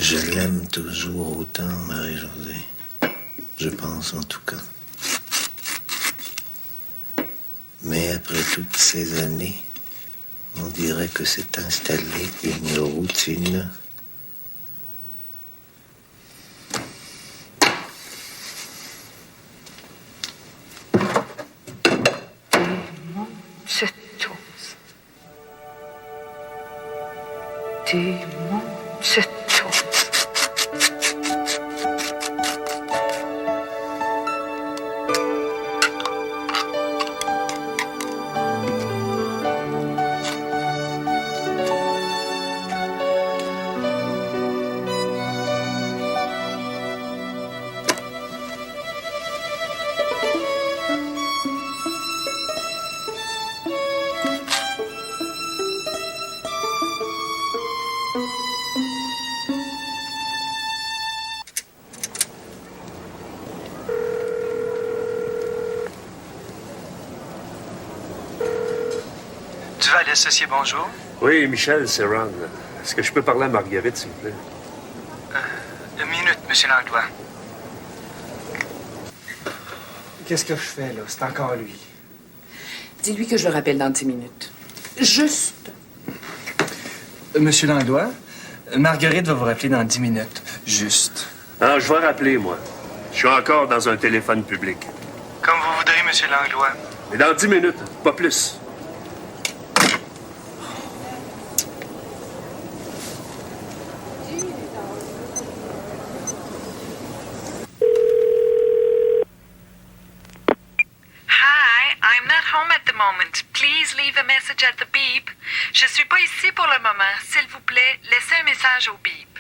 Je l'aime toujours autant, Marie-Josée. Je pense en tout cas. Mais après toutes ces années, on dirait que s'est installée une routine. Duval associé, bonjour. Oui, Michel, c'est Ron. Est-ce que je peux parler à Marguerite, s'il vous plaît? Une minute, monsieur Langlois. Qu'est-ce que je fais, là? C'est encore lui. Dis-lui que je le rappelle dans 10 minutes. Juste. Monsieur Langlois, Marguerite va vous rappeler dans 10 minutes. Juste. Ah, je vais rappeler, moi. Je suis encore dans un téléphone public. Comme vous voudrez, monsieur Langlois. Mais dans 10 minutes, pas plus. Please leave a message at the beep. Je suis pas ici pour le moment. S'il vous plaît, laissez un message au beep.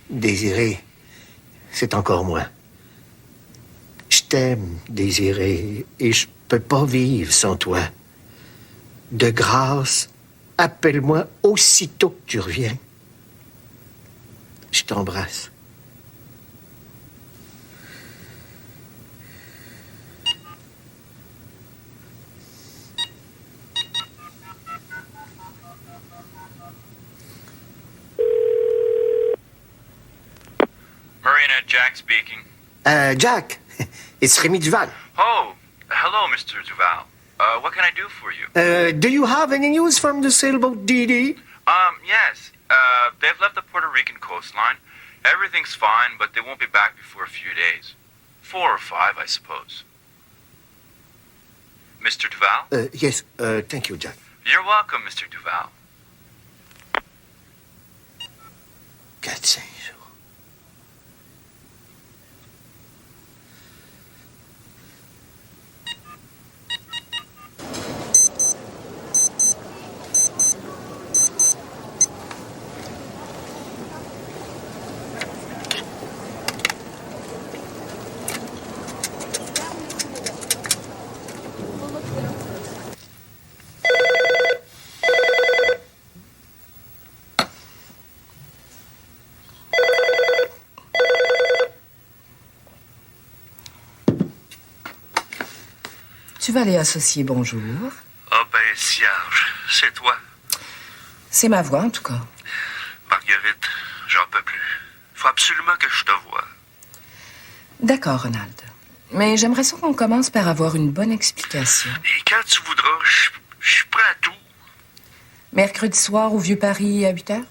Désiré, c'est encore moi. Je t'aime, Désiré, et je peux pas vivre sans toi. De grâce, appelle-moi aussitôt que tu reviens. Je t'embrasse. Marina, Jack speaking. Jack, it's Rémi Duval. Oh, hello, Mr. Duval. What can I do for you? Do you have any news from the sailboat DD? Yes. They've left the Puerto Rican coastline. Everything's fine, but they won't be back before a few days. 4 or 5, I suppose. Mr. Duval? Yes, thank you, Jack. You're welcome, Mr. Duval. 4-5 jours. Tu vas aller associer, bonjour. Ah ben, Serge, c'est toi. C'est ma voix, en tout cas. Marguerite, j'en peux plus. Faut absolument que je te voie. D'accord, Ronald. Mais j'aimerais ça qu'on commence par avoir une bonne explication. Et quand tu voudras, je suis prêt à tout. Mercredi soir au Vieux-Paris à 8 heures?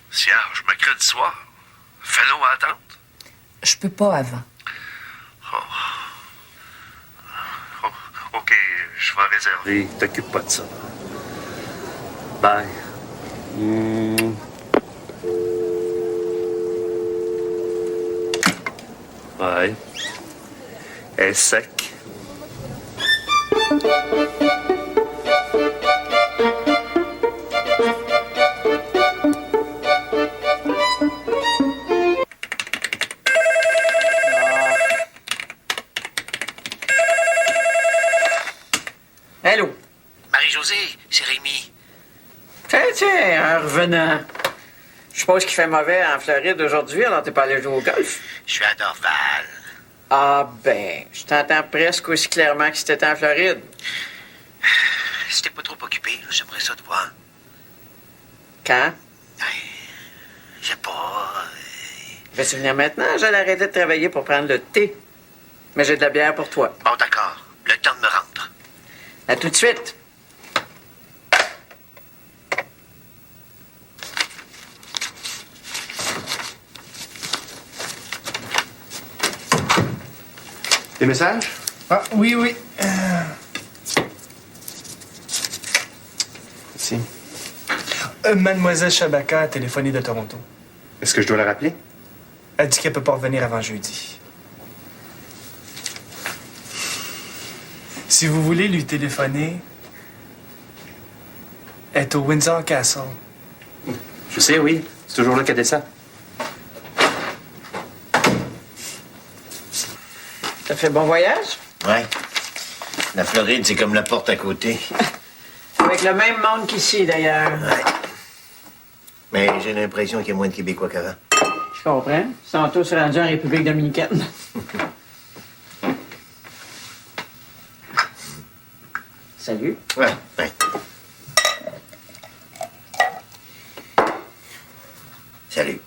Serge, mercredi soir. Fais-le attendre. Je peux pas avant. OK, je vais réserver. T'occupe pas de ça. Bye. Ouais. Elle est sec. Allô? Marie-Josée, c'est Rémi. Tiens, en revenant. Je suppose qu'il fait mauvais en Floride aujourd'hui, alors t'es pas allé jouer au golf? Je suis à Dorval. Ah ben, je t'entends presque aussi clairement que si t'étais en Floride. Si t'es pas trop occupé, là, j'aimerais ça te voir. Quand? Je sais pas. Veux-tu venir maintenant? J'allais arrêter de travailler pour prendre le thé. Mais j'ai de la bière pour toi. Bon, d'accord. Le temps de me rendre. À tout de suite. Des messages? Ah, oui, oui. Si. Mademoiselle Shabaka a téléphoné de Toronto. Est-ce que je dois la rappeler? Elle dit qu'elle peut pas revenir avant jeudi. Si vous voulez lui téléphoner, elle est au Windsor Castle. Je sais, oui. C'est toujours là qu'elle descend. T'as fait bon voyage? Ouais. La Floride, c'est comme la porte à côté. Avec le même monde qu'ici, d'ailleurs. Ouais. Mais j'ai l'impression qu'il y a moins de Québécois qu'avant. Je comprends. Ils sont tous rendus en République dominicaine. Salut. Ouais, ouais. Salut.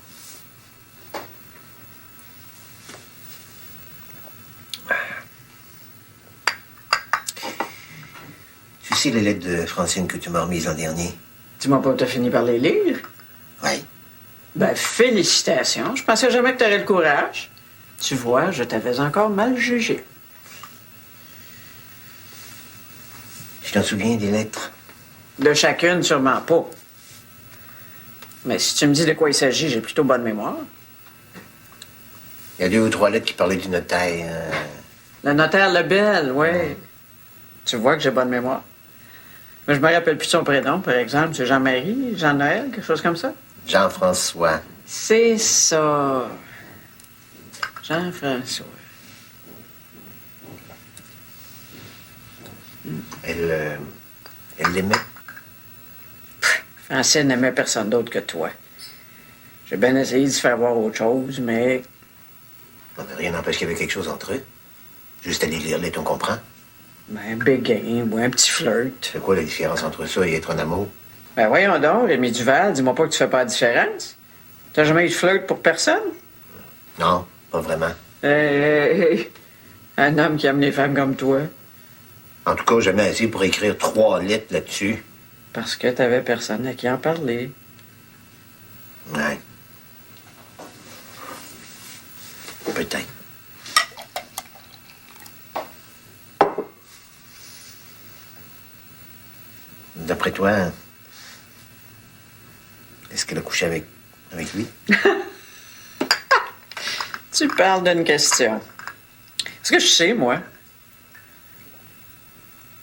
Tu sais les lettres de Francine que tu m'as remises l'an dernier? Dis-moi pas que t'as fini par les lire. Oui. Ben, félicitations. Je pensais jamais que t'aurais le courage. Tu vois, je t'avais encore mal jugé. Je t'en souviens des lettres? De chacune, sûrement pas. Mais si tu me dis de quoi il s'agit, j'ai plutôt bonne mémoire. Il y a 2 ou 3 lettres qui parlaient du notaire. Le notaire Lebel, oui. Tu vois que j'ai bonne mémoire. Mais je me rappelle plus de son prénom, par exemple. C'est Jean-Marie, Jean-Noël, quelque chose comme ça? Jean-François. C'est ça. Jean-François. Elle l'aimait. Francine n'aimait personne d'autre que toi. J'ai bien essayé de se faire voir autre chose, mais Non, mais rien n'empêche qu'il y avait quelque chose entre eux. Juste aller lire les lettres, on comprend. un béguin ou un petit flirt. C'est quoi la différence entre ça et être en amour? Ben voyons donc, Rémi Duval, dis-moi pas que tu fais pas la différence. T'as jamais eu de flirt pour personne? Non, pas vraiment. Un homme qui aime les femmes comme toi. En tout cas, jamais assez pour écrire 3 lettres là-dessus. Parce que t'avais personne à qui en parler. Ouais. Peut-être. D'après toi, est-ce qu'elle a couché avec lui? Tu parles d'une question. Est-ce que je sais, moi?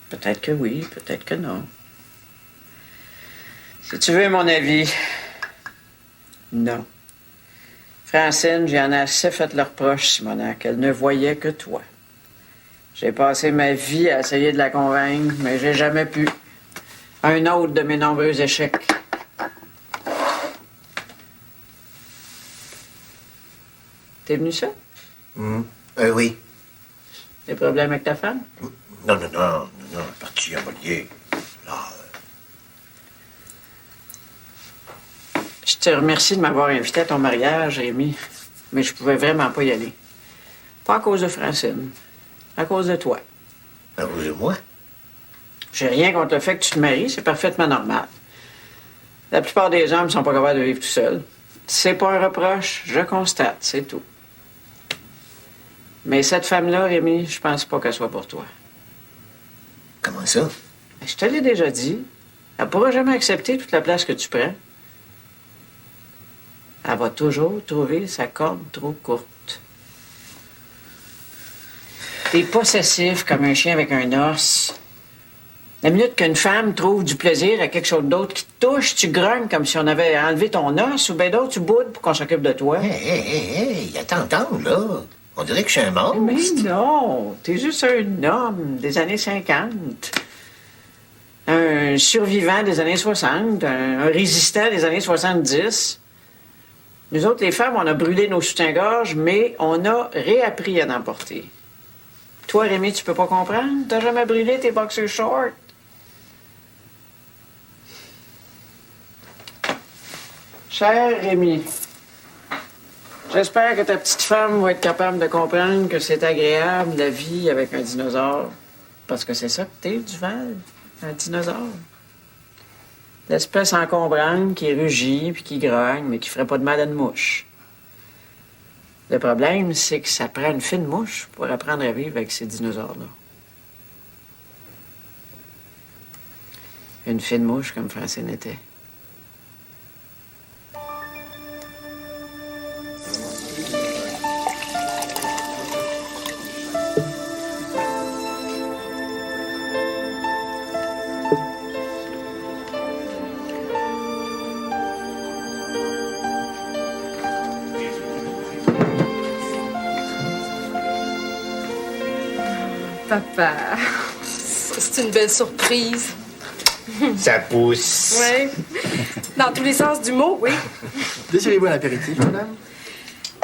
Peut-être que oui, peut-être que non. Si tu veux mon avis, non. Francine, j'en ai assez fait leur reproche, Simonac. Elle ne voyait que toi. J'ai passé ma vie à essayer de la convaincre, mais j'ai jamais pu. Un autre de mes nombreux échecs. T'es venu ça? Oui. Des problèmes avec ta femme? Non, parti en Molière. Là, Je te remercie de m'avoir invité à ton mariage, Rémi, mais je pouvais vraiment pas y aller. Pas à cause de Francine, à cause de toi. à cause de moi? J'ai rien contre le fait que tu te maries, c'est parfaitement normal. La plupart des hommes sont pas capables de vivre tout seuls. C'est pas un reproche, je constate, c'est tout. Mais cette femme-là, Rémi, je pense pas qu'elle soit pour toi. Comment ça? Je te l'ai déjà dit. Elle pourra jamais accepter toute la place que tu prends. Elle va toujours trouver sa corde trop courte. T'es possessif comme un chien avec un os. La minute qu'une femme trouve du plaisir à quelque chose d'autre qui te touche, tu grognes comme si on avait enlevé ton os, ou bien d'autres, tu boudes pour qu'on s'occupe de toi. Hey, attends, là. On dirait que je suis un monstre. Mais non, t'es juste un homme des années 50. Un survivant des années 60, un résistant des années 70. Nous autres, les femmes, on a brûlé nos soutiens-gorge, mais on a réappris à en porter. Toi, Rémi, tu peux pas comprendre? T'as jamais brûlé tes boxers shorts? Cher Rémi, j'espère que ta petite femme va être capable de comprendre que c'est agréable la vie avec un dinosaure. Parce que c'est ça que t'es, Duval, un dinosaure. L'espèce encombrante qui rugit puis qui grogne, mais qui ferait pas de mal à une mouche. Le problème, c'est que ça prend une fine mouche pour apprendre à vivre avec ces dinosaures-là. Une fine mouche comme Francine était. Papa, c'est une belle surprise. Ça pousse. Oui. Dans tous les sens du mot, oui. Désirez-vous un apéritif, madame?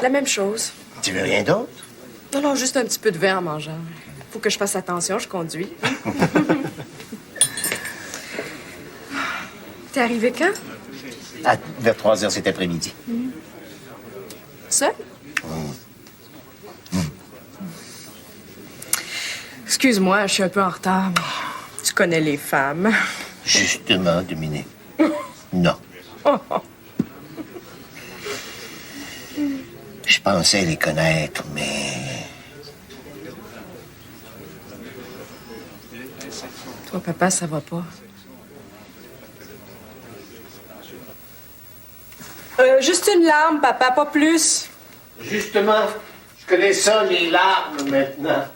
La même chose. Tu veux rien d'autre? Non, juste un petit peu de vin en mangeant. Faut que je fasse attention, je conduis. T'es arrivé quand? Vers 3 heures cet après-midi. Seul? Excuse-moi, je suis un peu en retard, mais tu connais les femmes. Justement, Dominique. Non. Je pensais les connaître, mais... Toi, papa, ça va pas. Juste une larme, papa, pas plus. Justement, je connais ça, les larmes, maintenant.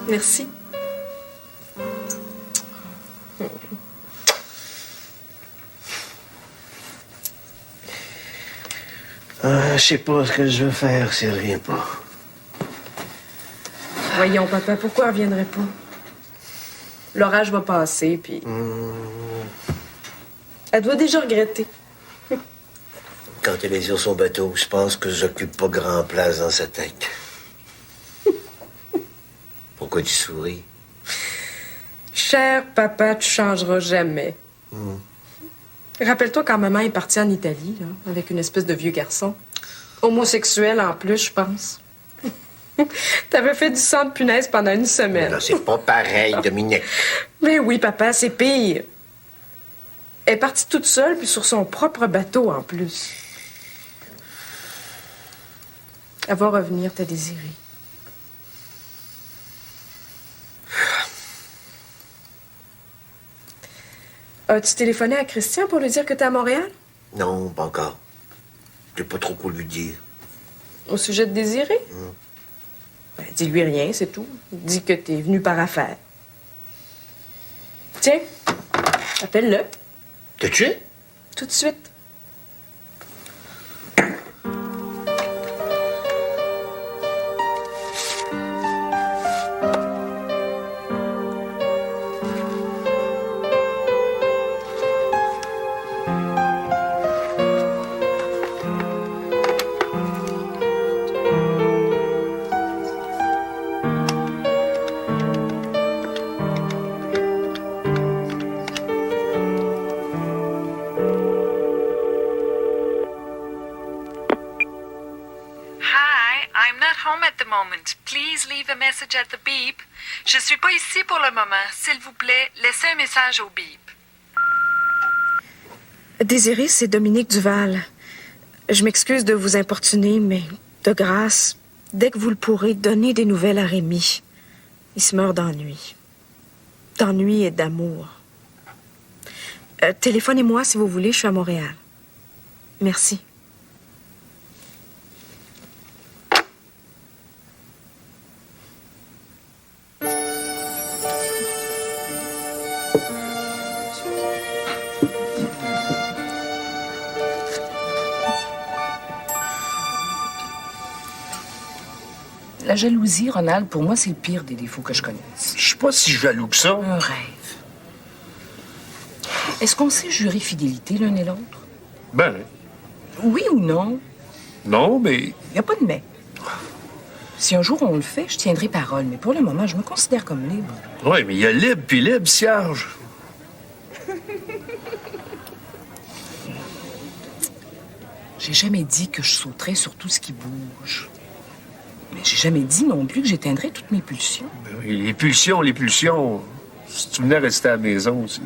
Merci. Je sais pas ce que je veux faire si elle revient pas. Voyons, papa, pourquoi elle reviendrait pas? L'orage va passer, puis... Elle doit déjà regretter. Quand elle est sur son bateau, je pense que j'occupe pas grand place dans sa tête. Pourquoi tu souris? Cher papa, tu changeras jamais. Rappelle-toi quand maman est partie en Italie, là, avec une espèce de vieux garçon. Homosexuel en plus, je pense. T'avais fait du sang de punaise pendant une semaine. Non, c'est pas pareil, Dominique. Mais oui, papa, c'est pire. Elle est partie toute seule, puis sur son propre bateau en plus. Elle va revenir, t'as désiré. As-tu téléphoné à Christian pour lui dire que t'es à Montréal? Non, pas encore. J'ai pas trop quoi lui dire. Au sujet de Désiré? Ben, dis-lui rien, c'est tout. Dis que t'es venu par affaire. Tiens, appelle-le. Tout de suite? Tout de suite. Message at the beep. Je suis pas ici pour le moment. S'il vous plaît, laissez un message au beep. Désiré, c'est Dominique Duval. Je m'excuse de vous importuner, mais de grâce, dès que vous le pourrez, donnez des nouvelles à Rémi. Il se meurt d'ennui. D'ennui et d'amour. Téléphonez-moi si vous voulez, je suis à Montréal. Merci. La jalousie, Ronald, pour moi, c'est le pire des défauts que je connaisse. Je suis pas si jaloux que ça. Un rêve. Est-ce qu'on sait jurer fidélité l'un et l'autre? Ben, Oui ou non? non, mais... Il n'y a pas de mais. Si un jour on le fait, je tiendrai parole. Mais pour le moment, je me considère comme libre. Oui, mais il y a libre puis libre, Serge. J'ai jamais dit que je sauterais sur tout ce qui bouge. Mais j'ai jamais dit non plus que j'éteindrais toutes mes pulsions. Ben oui, les pulsions. Si tu venais rester à la maison aussi.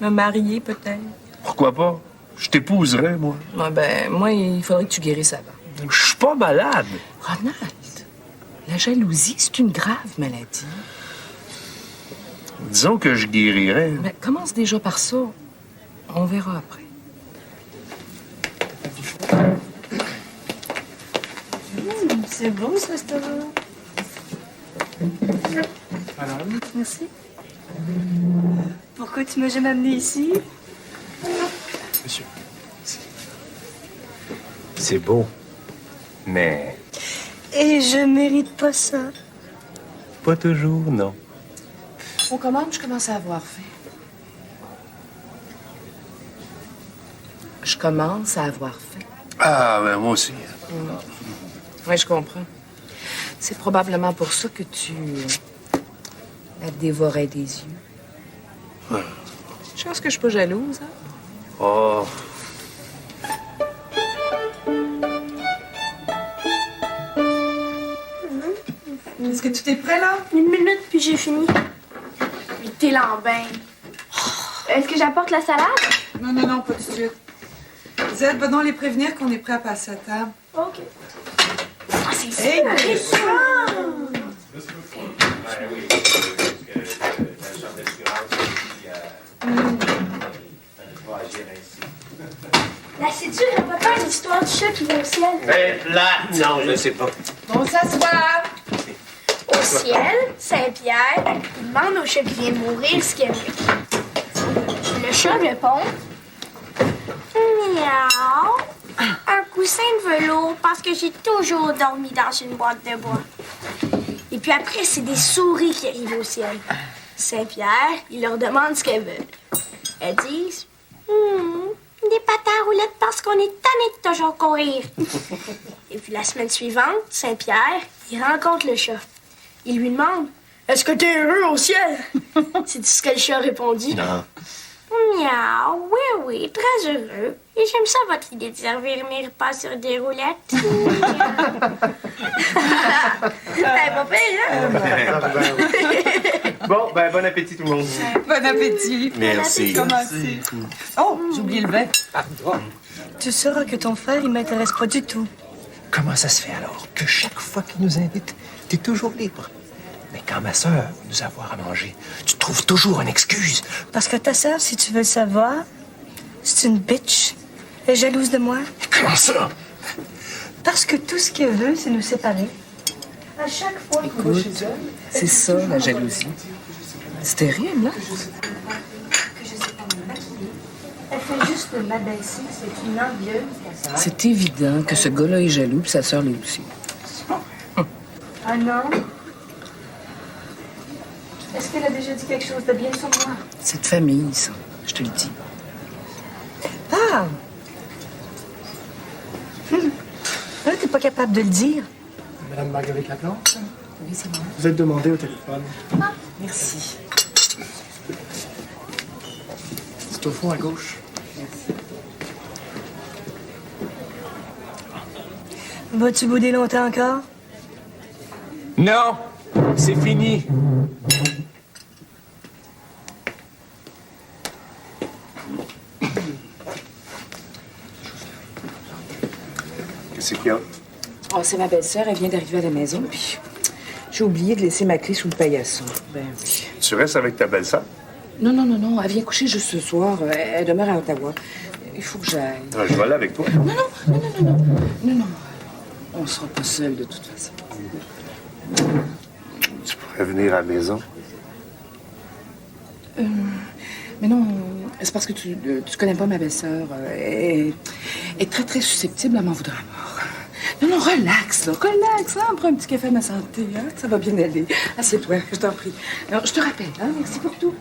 Me marier, peut-être. Pourquoi pas? Je t'épouserais, moi. Ouais, ben, moi, il faudrait que tu guérisses avant. Je suis pas malade. Ronald, la jalousie, c'est une grave maladie. Disons que je guérirais. Ben, commence déjà par ça. On verra après. C'est beau, ce restaurant. Merci. Pourquoi tu m'as jamais amené ici? Monsieur. C'est beau. Mais Et je mérite pas ça. pas toujours, non. On commande, je commence à avoir faim. Je commence à avoir faim. Ah, ben moi aussi. Oui, je comprends. C'est probablement pour ça que tu la dévorais des yeux. Chance que je suis pas jalouse, hein? Oh. Est-ce que tout est prêt, là? 1 minute, puis j'ai fini. T'es lambin. Est-ce que j'apporte la salade? Non, pas tout de suite. Zed, va donc les prévenir qu'on est prêt à passer à table. OK. Ah, c'est ça! Hey, La cédule n'a pas peur l'histoire du chat qui va au ciel. Non, je ne sais pas. On s'assoit. Au ciel, Saint-Pierre, il demande au chat qui vient de mourir ce qu'il aime. Le chat répond Miaou. Un coussin de velours parce que j'ai toujours dormi dans une boîte de bois. Et puis après, c'est des souris qui arrivent au ciel. Saint-Pierre, il leur demande ce qu'elles veulent. Elles disent des pâtes à roulettes parce qu'on est tanné de toujours courir. Et puis la semaine suivante, Saint-Pierre, il rencontre le chat. Il lui demande Est-ce que t'es heureux au ciel? C'est tout ce que le chat a répondu. Non. Miaou, oui, très heureux. Et j'aime ça, votre idée de servir mes repas sur des roulettes. Pas pire, hein? Bon, ben, bon appétit, tout le monde. Bon appétit. Merci. Commencez. Oh, j'ai oublié le vin. Tu sauras que ton frère, il m'intéresse pas du tout. Comment ça se fait alors que chaque fois qu'il nous invite, t'es toujours libre? Mais quand ma sœur veut nous avoir à manger, tu trouves toujours une excuse. Parce que ta sœur, si tu veux le savoir, c'est une bitch. Elle est jalouse de moi. Comment ça? Parce que tout ce qu'elle veut, c'est nous séparer. À chaque fois qu'on va chez elle... C'est ça, la jalousie. C'est terrible, hein? Que je sais pas me maquiller. Elle fait juste m'abaisser. C'est une envieuse, ta sœur. C'est évident que ce gars-là est jaloux, puis sa sœur l'est aussi. Ah non? Est-ce qu'elle a déjà dit quelque chose de bien sur moi? C'est de famille, ça. Je te le dis. Ah! Là, t'es pas capable de le dire. Madame Marguerite Laplante, Oui, c'est moi. vous êtes demandée au téléphone. Merci. C'est au fond à gauche. Vas-tu bouder longtemps encore? Non, c'est fini. Qu'est-ce qu'il y a? Oh, c'est ma belle-sœur, elle vient d'arriver à la maison, puis j'ai oublié de laisser ma clé sous le paillasson. Ben oui. Tu restes avec ta belle-sœur? Non, elle vient coucher juste ce soir. Elle demeure à Ottawa. Il faut que j'aille. Ah, je vais aller avec toi. Non. On sera pas seuls de toute façon. Tu pourrais venir à la maison. Mais non, c'est parce que tu connais pas ma belle-sœur. Elle est très, très susceptible à m'en vouloir à mort. Non, relax, là. Relax, hein. Prends un petit café à ma santé, hein. Ça va bien aller. Assieds-toi, je t'en prie. Alors, je te rappelle, hein. Merci pour tout.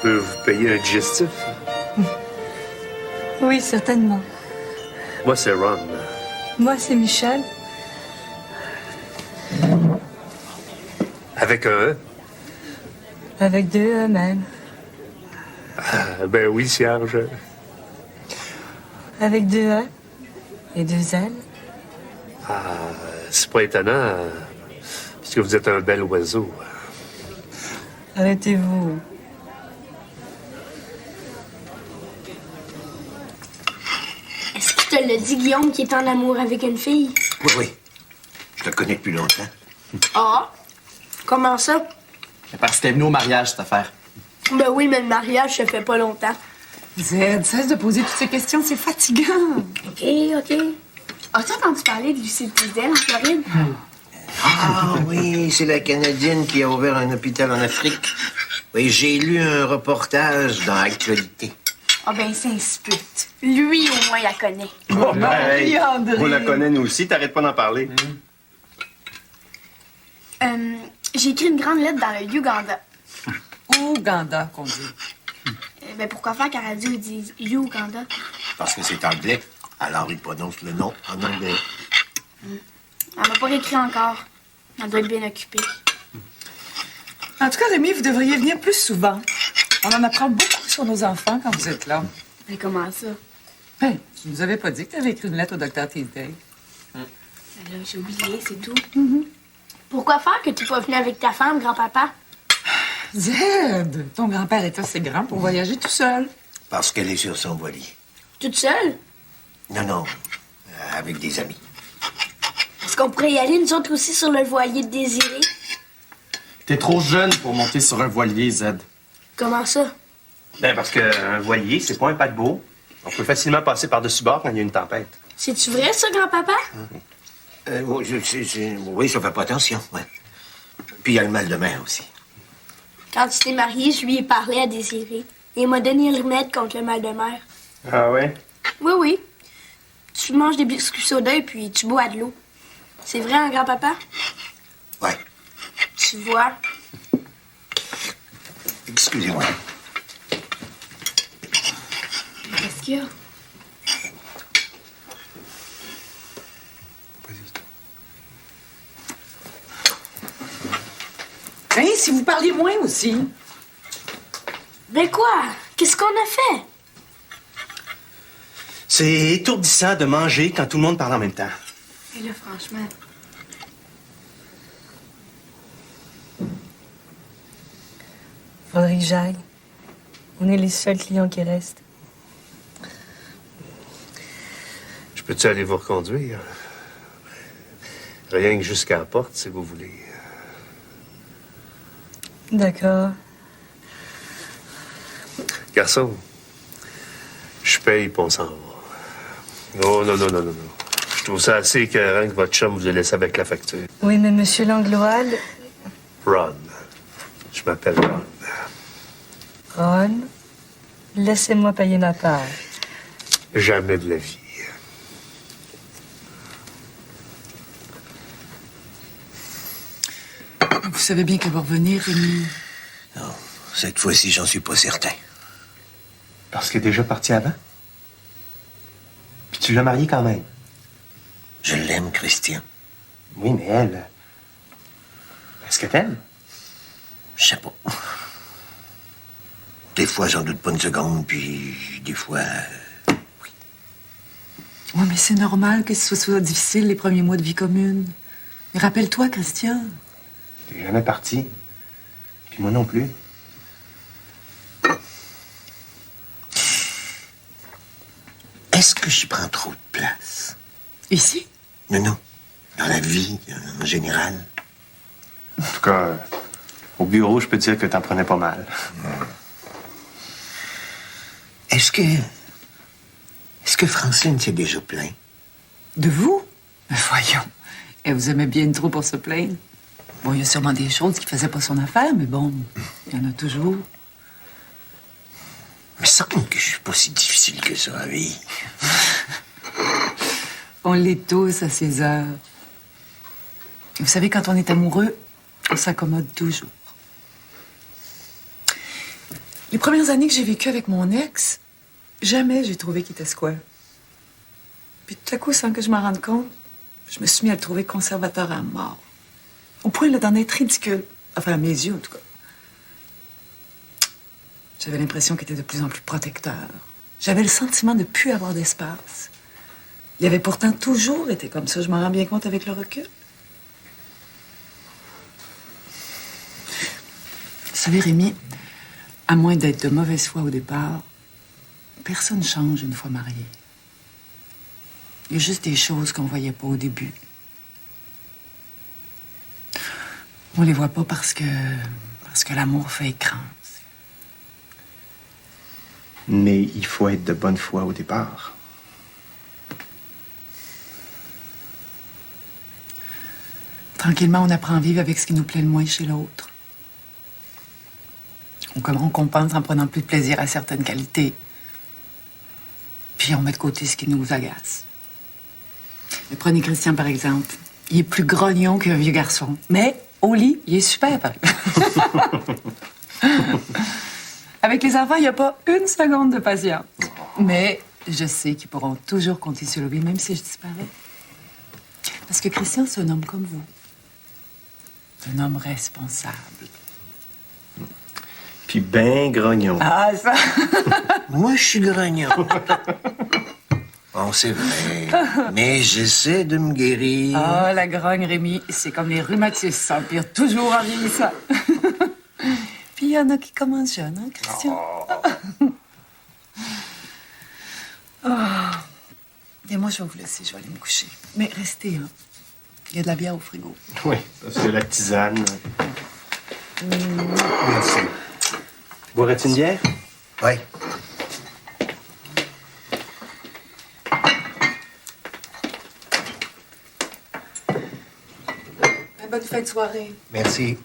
peux vous payer un digestif? Oui, certainement. Moi, c'est Ron. Moi, c'est Michel. Avec un E? Avec 2 E même. Ah, ben oui, Serge. Avec 2 E et 2 L. Ah, c'est pas étonnant, puisque vous êtes un bel oiseau. Arrêtez-vous. Est-ce qu'il te l'a dit, Guillaume, qui est en amour avec une fille? Oui, oui. Je le connais depuis longtemps. Ah? Comment ça? Parce que t'es venu au mariage, cette affaire. Ben oui, mais le mariage, ça fait pas longtemps. Zed, cesse de poser toutes ces questions, c'est fatigant. OK, OK. As-tu entendu parler de Lucie Tisdale en Floride? Ah oui, c'est la Canadienne qui a ouvert un hôpital en Afrique. Oui, j'ai lu un reportage dans Actualité. Ah ben, il s'inspute. Lui, au moins, il la connaît. Oh, Marie, André. On la connaît, nous aussi. T'arrêtes pas d'en parler. J'ai écrit une grande lettre dans le Uganda. Ouganda, qu'on dit. Ben, pourquoi faire qu'à radio, ils disent Uganda? Parce que c'est anglais. Alors, il prononce le nom en anglais. Elle m'a pas réécrit encore. Elle doit être bien occupée. En tout cas, Rémi, vous devriez venir plus souvent. On en apprend beaucoup sur nos enfants quand vous êtes là. Mais comment ça? Hey, tu nous avais pas dit que tu avais écrit une lettre au docteur Tisdale. Ben là, j'ai oublié, c'est tout. Pourquoi faire que tu n'es pas venu avec ta femme, grand-papa? Zed, ton grand-père est assez grand pour voyager tout seul. Parce qu'elle est sur son voilier. Toute seule? Non, non. Avec des amis. Est-ce qu'on pourrait y aller, nous autres aussi, sur le voilier de Désiré? T'es trop jeune pour monter sur un voilier, Zed. Comment ça? Ben, parce qu'un voilier, c'est pas un paquebot. On peut facilement passer par-dessus bord quand il y a une tempête. C'est-tu vrai, ça, grand-papa? Oui, ça fait pas attention, ouais. Puis il y a le mal de mer aussi. Quand tu t'es marié, je lui ai parlé à Désiré. Et il m'a donné le remède contre le mal de mer. Ah ouais? Oui, oui. Tu manges des biscuits soda et puis tu bois de l'eau. C'est vrai, hein, grand-papa? Ouais. Tu vois? Excusez-moi. Qu'est-ce qu'il y a? Hein, si vous parliez moins aussi. Ben quoi? Qu'est-ce qu'on a fait? C'est étourdissant de manger quand tout le monde parle en même temps. Et là, franchement... Faudrait que j'aille. On est les seuls clients qui restent. Je peux-tu aller vous reconduire? Rien que jusqu'à la porte, si vous voulez. D'accord. Garçon, je paye, puis on s'en va. Oh, non, non, non, non, non. Je trouve ça assez écœurant que votre chum vous ait laissé avec la facture. Oui, mais monsieur Langlois... Ron. Je m'appelle Ron. Ron, laissez-moi payer ma part. Jamais de la vie. Vous savez bien qu'elle va revenir, Rémi. Non, cette fois-ci, j'en suis pas certain. Parce qu'elle est déjà partie avant? Puis tu l'as mariée quand même? Je l'aime, Christian. Oui, mais elle... Est-ce que t'aimes? Je sais pas. Des fois, j'en doute pas une seconde, puis des fois... Oui, mais c'est normal que ce soit difficile les premiers mois de vie commune. Mais rappelle-toi, Christian. T'es jamais parti. Puis moi non plus. Est-ce que j'y prends trop de place? Ici? Non, non. Dans la vie, en général. En tout cas, au bureau, je peux te dire que t'en prenais pas mal. Est-ce que Francine s'est déjà plaint? De vous? Ben, voyons. Elle vous aimait bien trop pour se plaindre. Bon, il y a sûrement des choses qui faisaient pas son affaire, mais bon, il y en a toujours. Il me semble que je suis pas si difficile que ça à vivre. On l'est tous à ses heures. Vous savez, quand on est amoureux, on s'accommode toujours. Les premières années que j'ai vécues avec mon ex, jamais j'ai trouvé qu'il était square. Puis tout à coup, sans que je m'en rende compte, je me suis mis à le trouver conservateur à mort. Au point là, d'en être ridicule. Enfin, à mes yeux, en tout cas. J'avais l'impression qu'il était de plus en plus protecteur. J'avais le sentiment de ne plus avoir d'espace. Il avait pourtant toujours été comme ça. Je m'en rends bien compte avec le recul. Vous savez, Rémi, à moins d'être de mauvaise foi au départ, personne ne change une fois marié. Il y a juste des choses qu'on voyait pas au début. On les voit pas parce que l'amour fait écran. Mais il faut être de bonne foi au départ. Tranquillement, on apprend à vivre avec ce qui nous plaît le moins chez l'autre. On compense en prenant plus de plaisir à certaines qualités. Puis on met de côté ce qui nous agace. Mais prenez Christian, par exemple. Il est plus grognon qu'un vieux garçon. Mais au lit, il est super, par exemple. Avec les enfants, il n'y a pas une seconde de patience. Mais je sais qu'ils pourront toujours compter sur lui, même si je disparais. Parce que Christian, c'est un homme comme vous. Un homme responsable. Puis ben grognon. Ah, ça! Moi, je suis grognon. Bon, c'est vrai. Mais j'essaie de me guérir. Ah, la grogne, Rémi, c'est comme les rhumatismes, ça empire toujours en vieillissant. Puis il y en a qui commencent jeunes, hein, Christian? Et moi, je vais vous laisser, je vais aller me coucher. Mais restez, hein. Il y a de la bière au frigo. Oui, parce que la tisane. Merci. Boirais-tu une bière? Oui. Bonne fin de soirée. Merci.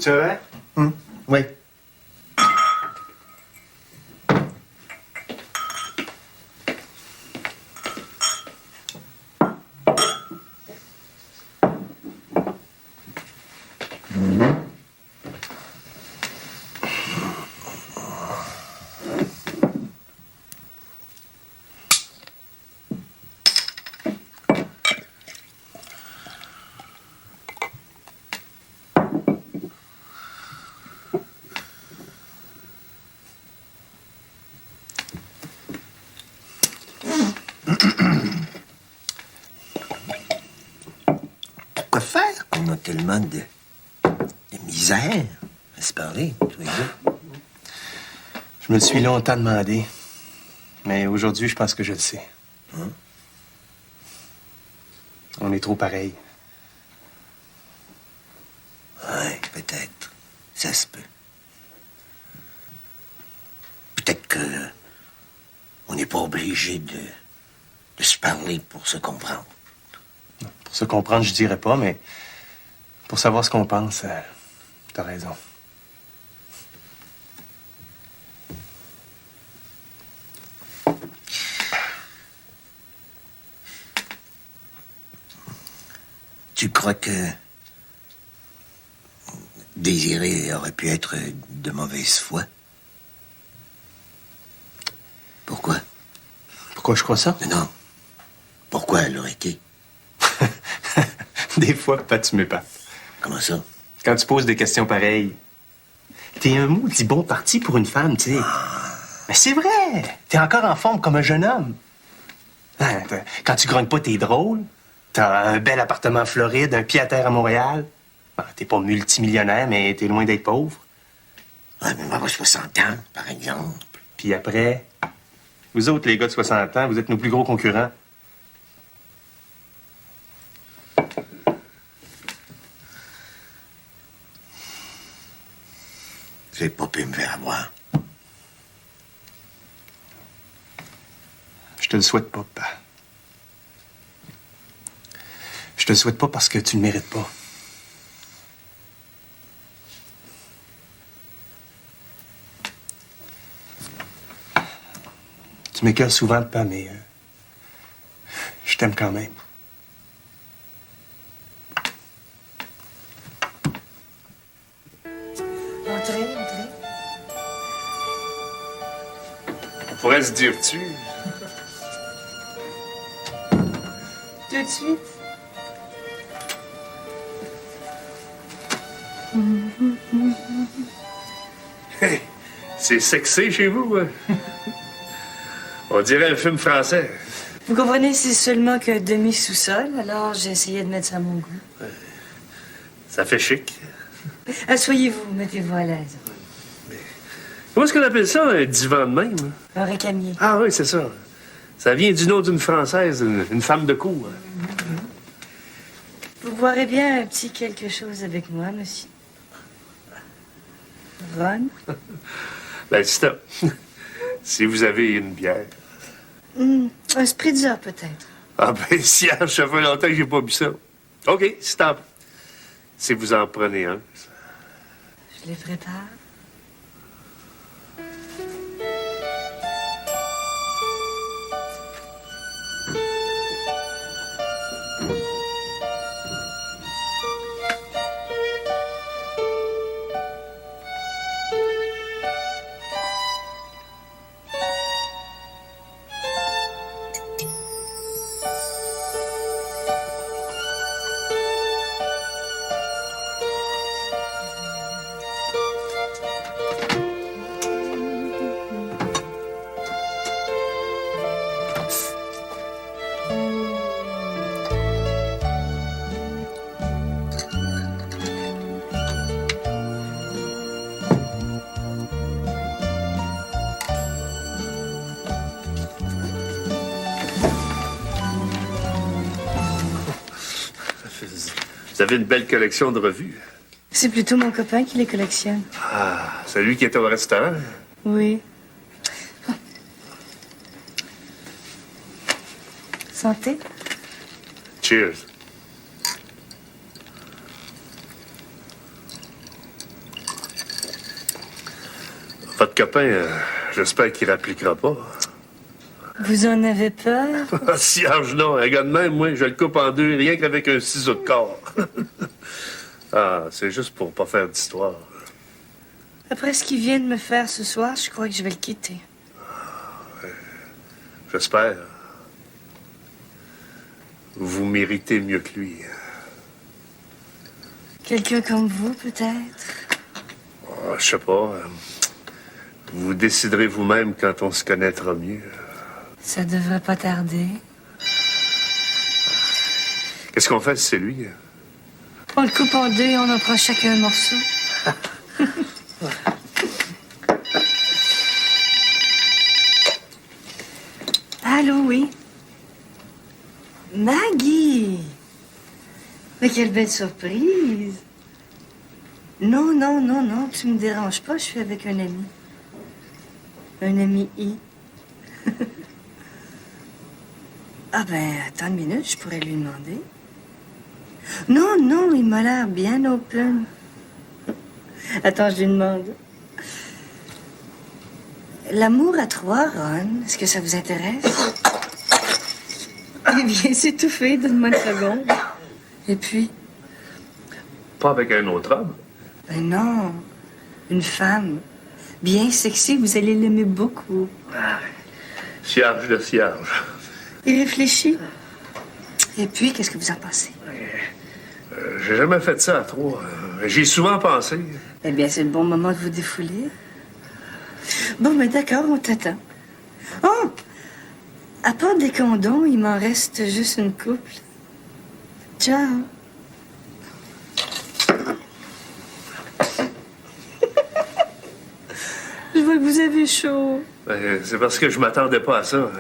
Tu un verre? Oui. Pourquoi faire qu'on a tellement de misère à se parler, tous les deux? Je me le suis longtemps demandé. Mais aujourd'hui, je pense que je le sais. Hein? On est trop pareils. Oui, peut-être. Ça se peut. Peut-être que on n'est pas obligé de se parler pour se comprendre. Pour se comprendre, je dirais pas, mais pour savoir ce qu'on pense, t'as raison. Tu crois que Désiré aurait pu être de mauvaise foi? Pourquoi? Pourquoi je crois ça? Non. Pourquoi elle aurait été? Des fois, pas tu m'épates. Comment ça? Quand tu poses des questions pareilles, t'es un maudit bon parti pour une femme, tu sais. Mais c'est vrai! T'es encore en forme comme un jeune homme. Hein, quand tu grognes pas, t'es drôle. T'as un bel appartement en Floride, un pied à terre à Montréal. T'es pas multimillionnaire, mais t'es loin d'être pauvre. Ouais, mais moi, 60 ans, par exemple. Puis après, vous autres, les gars de 60 ans, vous êtes nos plus gros concurrents. J'ai pas pu me faire avoir. Je te le souhaite pas, papa. Je te le souhaite pas parce que tu le mérites pas. Tu m'écœures souvent, papa, mais je t'aime quand même. se dire-tu? Tout de suite. Hey, c'est sexy chez vous, hein? On dirait un film français. Vous comprenez, c'est seulement qu'un demi-sous-sol, alors j'ai essayé de mettre ça à mon goût. Ça fait chic. Asseyez-vous, mettez-vous à l'aise. Comment est-ce qu'on appelle ça, un divan de même? Hein? Un récamier. Ah oui, c'est ça. Ça vient du nom d'une Française, une femme de cour. Vous boirez bien un petit quelque chose avec moi, monsieur? Ron? Ben, stop. Si vous avez une bière. Un spritzer, peut-être. Ah ben, si, ça fait longtemps que j'ai pas bu ça. OK, stop. Si vous en prenez un. Je les prépare. Vous avez une belle collection de revues. C'est plutôt mon copain qui les collectionne. Ah, c'est lui qui est au restaurant? Oui. Santé. Cheers. Votre copain, j'espère qu'il rappliquera pas. Vous en avez peur? Cierge, non. Un gars de même, moi, je le coupe en deux, rien qu'avec un ciseau de corps. Ah, c'est juste pour pas faire d'histoire. Après ce qu'il vient de me faire ce soir, je crois que je vais le quitter. J'espère. Vous méritez mieux que lui. Quelqu'un comme vous, peut-être? Oh, je sais pas. Vous déciderez vous-même quand on se connaîtra mieux. Ça devrait pas tarder. Qu'est-ce qu'on fait si c'est lui? On le coupe en deux et on en prend chacun un morceau. Allô, oui? Maggie! Mais quelle belle surprise! Non, non, non, non, tu me déranges pas, je suis avec un ami. Un ami I. Ah ben, attends une minute, je pourrais lui demander. Non, non, il m'a l'air bien open. Attends, je lui demande. L'amour à trois, Ron, est-ce que ça vous intéresse? Eh bien, c'est tout fait, donne-moi une seconde. Et puis? Pas avec un autre homme? Ben non, une femme. Bien sexy, vous allez l'aimer beaucoup. Cierge de cierge. Il réfléchit. Et puis, qu'est-ce que vous en pensez? J'ai jamais fait ça à trois. J'y ai souvent pensé. Eh bien, c'est le bon moment de vous défouler. Bon, mais d'accord, on t'attend. Oh! À part des condoms, il m'en reste juste une couple. Ciao. Je vois que vous avez chaud. C'est parce que je m'attendais pas à ça.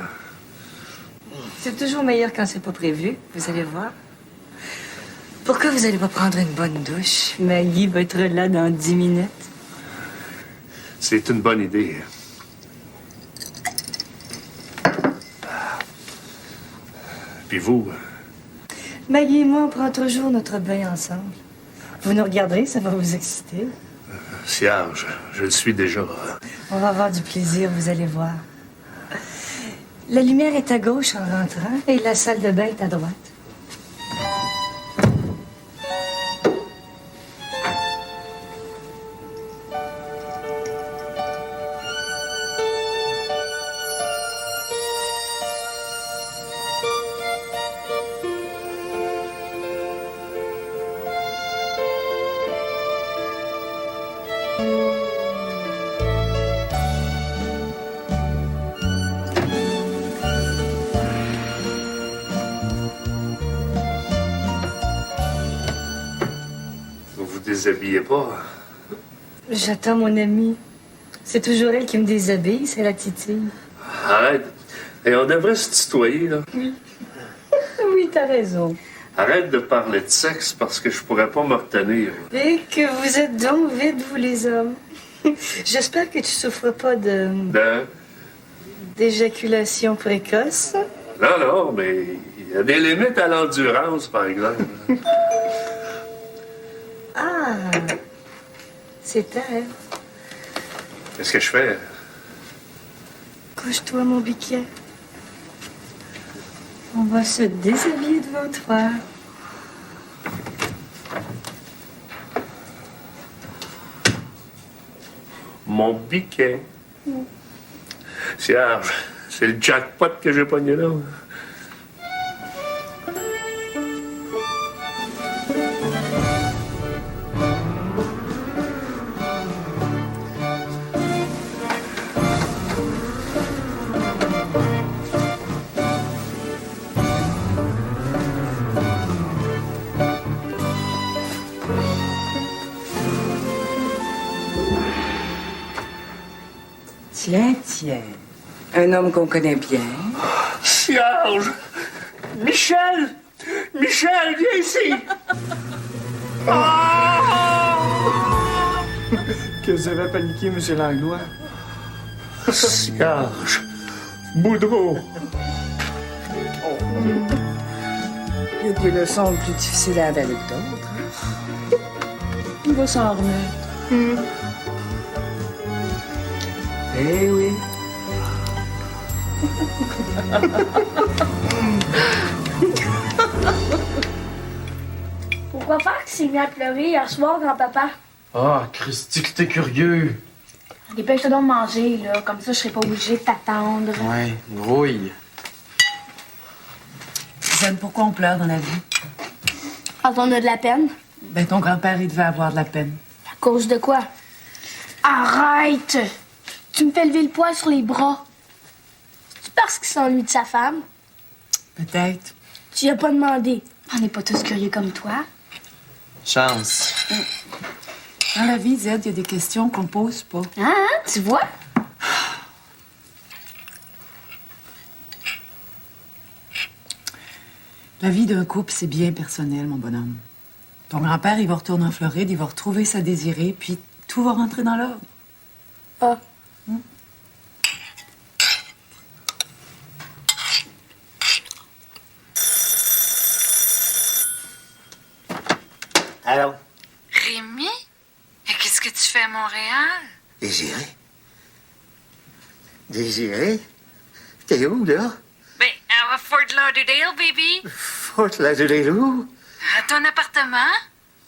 C'est toujours meilleur quand c'est pas prévu, vous allez voir. Pourquoi vous allez pas prendre une bonne douche? Maggie va être là dans 10 minutes. C'est une bonne idée. Puis vous? Maggie et moi, on prend toujours notre bain ensemble. Vous nous regarderez, ça va vous exciter. Cierge, je le suis déjà. On va avoir du plaisir, vous allez voir. La lumière est à gauche en rentrant et la salle de bain est à droite. déshabillez pas. J'attends mon amie. C'est toujours elle qui me déshabille, c'est la titille. Arrête. Et on devrait se tutoyer, là. Oui. Oui, t'as raison. Arrête de parler de sexe parce que je pourrais pas me retenir. Et que vous êtes donc vite, vous les hommes. J'espère que tu souffres pas d'éjaculation précoce. Non, mais il y a des limites à l'endurance, par exemple. Ah, c'est elle. Qu'est-ce que je fais? Couche-toi, mon biquet. On va se déshabiller devant toi. Mon biquet. Serge, c'est le jackpot que j'ai pogné là. Tiens. Un homme qu'on connaît bien. Serge! Michel! Michel, viens ici! Que vous avez paniqué, M. Langlois? Serge! Boudreau! Il y a des leçons plus difficiles à avaler que d'autres. Hein? Il va s'en remettre. Eh oui. Pourquoi faire que c'est mis à pleurer hier soir, grand-papa? Ah, Christy, que t'es curieux. Dépêche-toi donc de manger, là. Comme ça, je serai pas obligée de t'attendre. Ouais, grouille. Zed, pourquoi on pleure dans la vie? Quand on a de la peine. Ben, ton grand-père, il devait avoir de la peine. À cause de quoi? Arrête! Tu me fais lever le poids sur les bras. C'est parce qu'il s'ennuie de sa femme? Peut-être. Tu y as pas demandé. On n'est pas tous curieux comme toi. Chance. Dans la vie, Zed, il y a des questions qu'on pose pas. Hein? Tu vois? La vie d'un couple, c'est bien personnel, mon bonhomme. Ton grand-père, il va retourner en Floride, il va retrouver sa désirée, puis tout va rentrer dans l'ordre. Ah. Allô? Rémi? Et qu'est-ce que tu fais à Montréal? Désiré? Désiré? T'es où, là? Ben, à Fort Lauderdale, baby. Fort Lauderdale où? À ton appartement?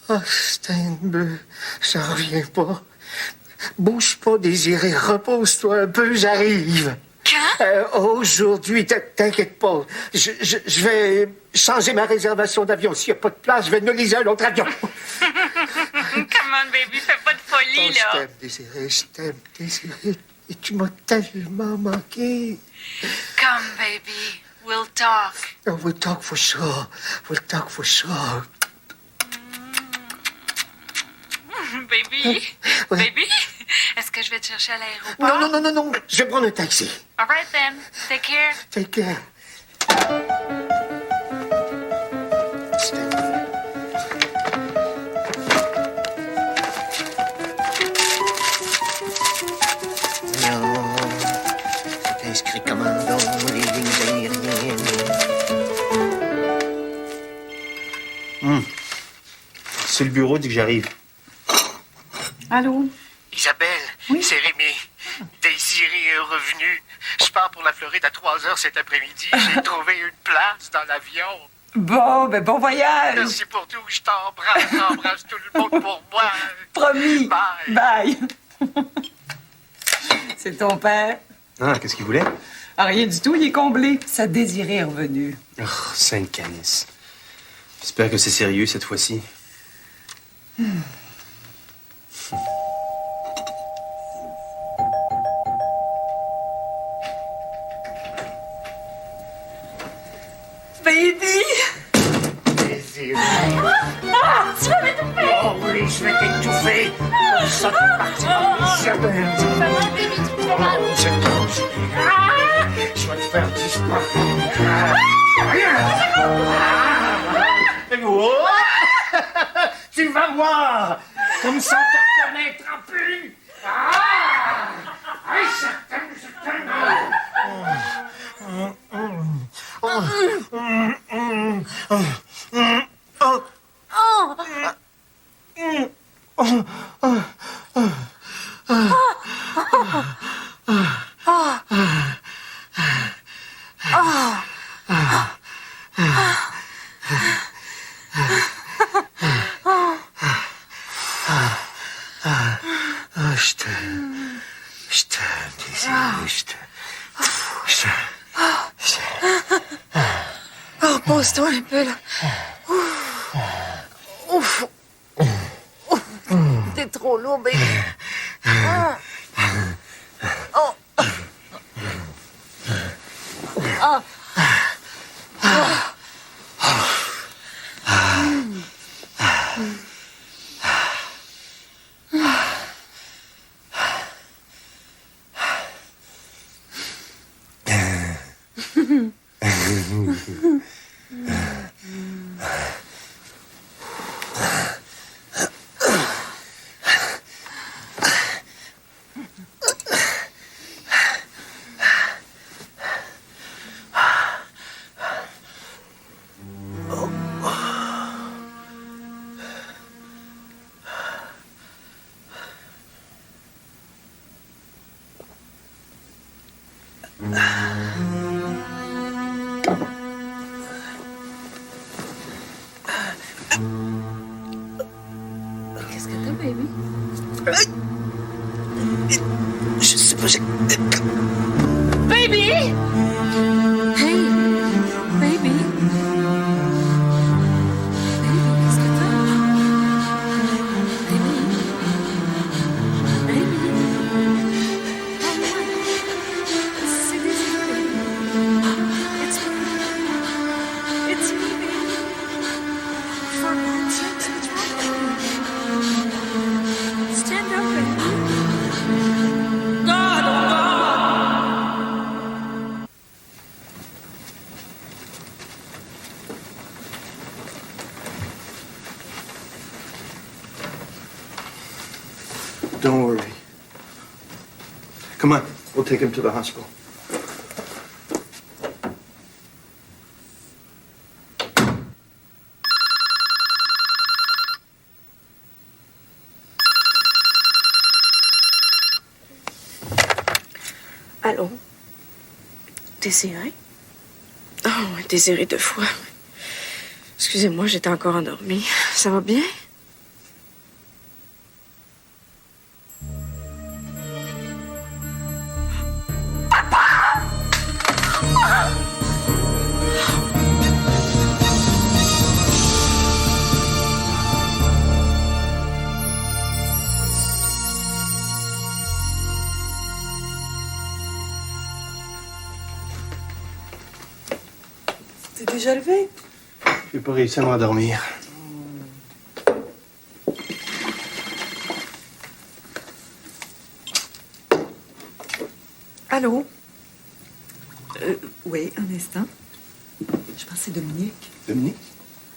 Oh, Stein bleu, ça revient pas. Bouge pas, Désiré, repose-toi un peu, j'arrive. Quand? Aujourd'hui, t'inquiète pas. Je vais changer ma réservation d'avion. S'il n'y a pas de place, je vais analyser un autre avion. Come on, baby, fais pas de folie, Oh, là. je t'aime, Désiré, je t'aime, Désiré. Et tu m'as tellement manqué. Come, baby, we'll talk. Oh, we'll talk for sure. We'll talk for sure. Baby? Ouais. Baby? Est-ce que je vais te chercher à l'aéroport? Non. Je vais prendre un taxi. All right, then. Take care. Take care. Non, c'est inscrit commandant les lignes aériennes. Sur le bureau, dit que j'arrive. Allô? Isabelle, c'est Rémi. Désiré est revenu. Je pars pour la Floride à 3h cet après-midi. J'ai trouvé une place dans l'avion. Bon, ben bon voyage! Merci pour tout. Je t'embrasse. J'embrasse tout le monde pour moi. Promis! Bye. Bye! C'est ton père? Ah, qu'est-ce qu'il voulait? Ah, rien du tout, il est comblé. Sa désirée est revenue. Oh, Sainte Canice. J'espère que c'est sérieux cette fois-ci. Baby! Désiré. Ah! Tu vas m'étouffer! Oh oui, je vais t'étouffer. Ça fait partie de jamais. Tu me fais mal, baby, tu me fais mal. Je vais te faire disparaître. Tu vas voir. Comme ça, on te reconnaîtra plus. Je t'aime, Désirée, Oh, repose-toi un peu, là. Ouf. Ouf. T'es trop lourd, baby. Oh. Ah. Qu'est-ce que t'as, baby? Je sais pas. Baby! Hey! Baby! Qu'est-ce que t'as? Baby! C'est Désirée. It's me, baby. For God's sake, what's wrong with you? Stand up, baby. God, oh God! Don't worry. Come on, we'll take him to the hospital. Allô? Désirée? Oh, Désirée 2 fois. Excusez-moi, j'étais encore endormie. Ça va bien? T'es déjà levé? J'ai pas réussi à m'endormir. Allô? Oui, un instant. Je pense que c'est Dominique. Dominique?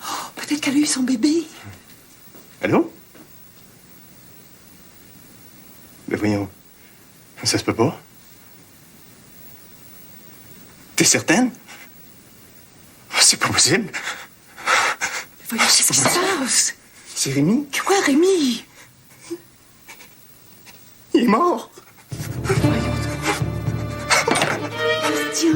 Oh, peut-être qu'elle a eu son bébé. Allô? Ben voyons. Ça se peut pas. T'es certaine? C'est pas possible. Voyons, qu'est-ce qui se passe? C'est Rémi? Quoi, Rémi? Il est mort. Tiens.